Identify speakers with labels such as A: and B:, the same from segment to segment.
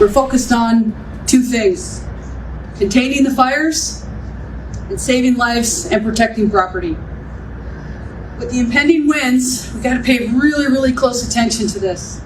A: we're focused on two things: containing the fires and saving lives and protecting property. With the impending winds, we've got to pay really, really close attention to this.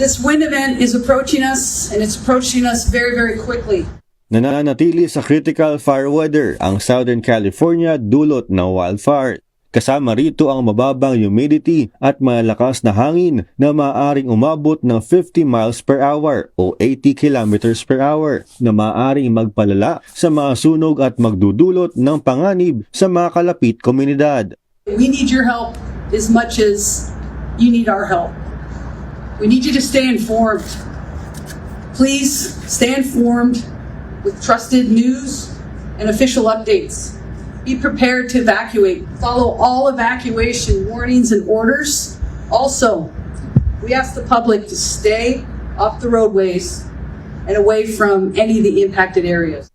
A: This wind event is approaching us, and it's approaching us very, very quickly.
B: Nananatili sa critical fire weather ang Southern California dulot ng wildfire. Kasama rito ang mababang humidity at malakas na hangin na maaaring umabot ng 50 miles per hour o 80 kilometers per hour na maaaring magpalala sa mga sunog at magdudulot ng panganib sa mga kalapit komunidad.
A: We need your help as much as you need our help. We need you to stay informed. Please stay informed with trusted news and official updates. Be prepared to evacuate. Follow all evacuation warnings and orders. Also, we ask the public to stay off the roadways and away from any of the impacted areas.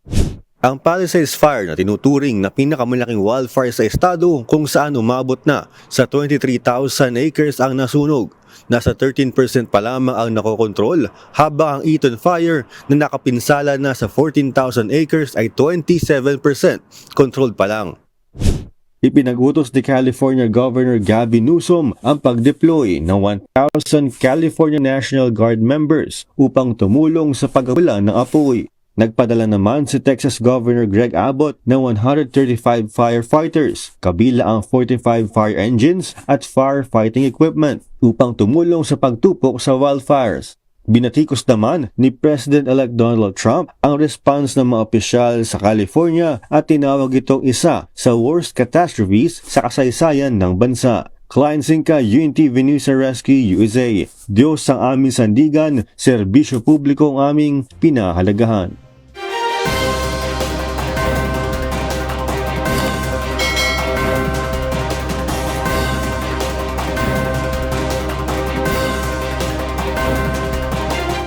B: Ang Palisades Fire na tinuturing na pinakamalaking wildfire sa estado kung saan umabot na sa 23,000 acres ang nasunog. Nasa 13% pa lamang ang nakokontrol habang ang Eaton Fire na nakapinsala na sa 14,000 acres ay 27% controlled pa lang. Ipinag-utos ni California Governor Gavin Newsom ang pag-deploy ng 1,000 California National Guard members upang tumulong sa pag-abula ng apoy. Nagpadala naman si Texas Governor Greg Abbott ng 135 firefighters, kabila ang 45 fire engines at firefighting equipment upang tumulong sa pagtupok sa wildfires. Binatikos naman ni President-elect Donald Trump ang response ng mga opisyal sa California at tinawag itong isa sa worst catastrophes sa kasaysayan ng bansa. Klein Zinca, UNTV News and Rescue, USA. Diyos ang aming sandigan, serbisyo publiko ang aming pinahalagahan.